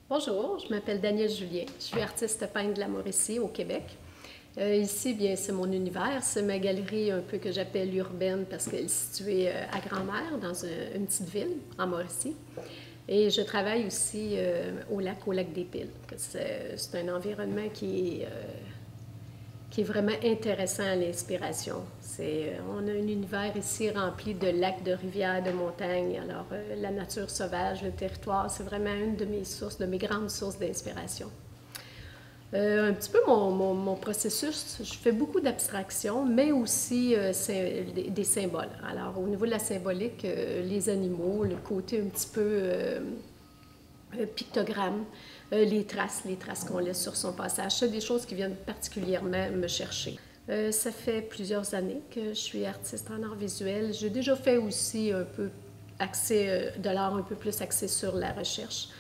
Bonjour, je m'appelle Danielle Julien. Je suis artiste peintre de la Mauricie, au Québec. Ici, bien, c'est mon univers. C'est ma galerie un peu que j'appelle urbaine parce qu'elle est située à Grand-Mère, dans une petite ville, en Mauricie. Et je travaille aussi au lac des Piles. C'est un environnement qui est vraiment intéressant à l'inspiration. On a un univers ici rempli de lacs, de rivières, de montagnes. Alors, la nature sauvage, le territoire, c'est vraiment une de mes sources, de mes grandes sources d'inspiration. Un petit peu mon processus, je fais beaucoup d'abstraction, mais aussi des symboles. Alors, au niveau de la symbolique, les animaux, le côté un petit peu pictogramme, les traces qu'on laisse sur son passage. C'est des choses qui viennent particulièrement me chercher. Ça fait plusieurs années que je suis artiste en art visuel. J'ai déjà fait aussi un peu de l'art un peu plus axé sur la recherche,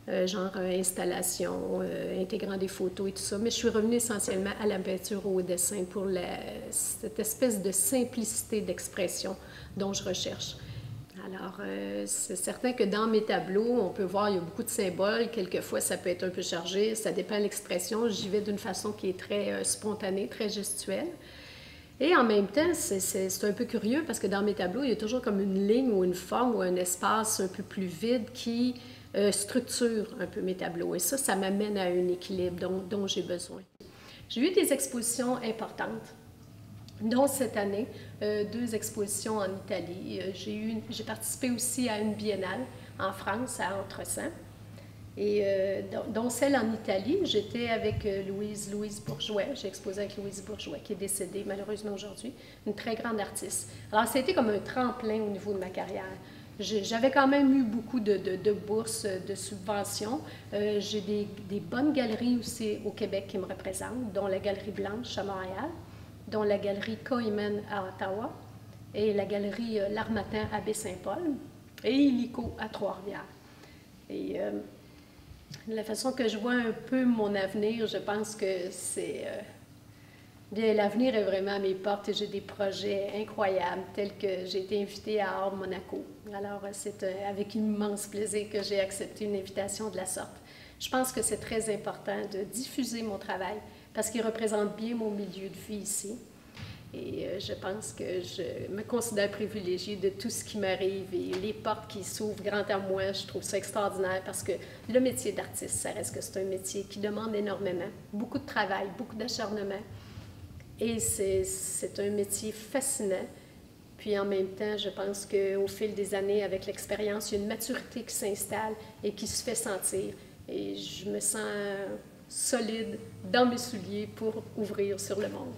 genre installation, intégrant des photos et tout ça. Mais je suis revenue essentiellement à la peinture au dessin pour cette espèce de simplicité d'expression dont je recherche. Alors, c'est certain que dans mes tableaux, on peut voir, il y a beaucoup de symboles. Quelquefois, ça peut être un peu chargé. Ça dépend de l'expression. J'y vais d'une façon qui est très spontanée, très gestuelle. Et en même temps, c'est un peu curieux parce que dans mes tableaux, il y a toujours comme une ligne ou une forme ou un espace un peu plus vide qui structure un peu mes tableaux. Et ça m'amène à un équilibre dont j'ai besoin. J'ai eu des expositions importantes, dont cette année, deux expositions en Italie. J'ai participé aussi à une biennale en France, à Entresans. Et dont celle en Italie, j'étais avec Louise Bourgeois. J'ai exposé avec Louise Bourgeois, qui est décédée malheureusement aujourd'hui, une très grande artiste. Alors, ça a été comme un tremplin au niveau de ma carrière. J'avais quand même eu beaucoup de bourses, de subventions. J'ai des bonnes galeries aussi au Québec qui me représentent, dont la Galerie Blanche à Montréal, dont la Galerie Coiman à Ottawa et la Galerie L'Harmattan à Baie-Saint-Paul et Illico à Trois-Rivières. Et la façon que je vois un peu mon avenir, je pense que bien, l'avenir est vraiment à mes portes et j'ai des projets incroyables tels que j'ai été invitée à Art Monaco. Alors, c'est avec immense plaisir que j'ai accepté une invitation de la sorte. Je pense que c'est très important de diffuser mon travail parce qu'il représente bien mon milieu de vie ici. Et je pense que je me considère privilégiée de tout ce qui m'arrive et les portes qui s'ouvrent grand à moi. Je trouve ça extraordinaire parce que le métier d'artiste, ça reste que c'est un métier qui demande énormément, beaucoup de travail, beaucoup d'acharnement. Et c'est un métier fascinant. Puis en même temps, je pense qu'au fil des années, avec l'expérience, il y a une maturité qui s'installe et qui se fait sentir. Et je me sens solide dans mes souliers pour ouvrir sur le monde.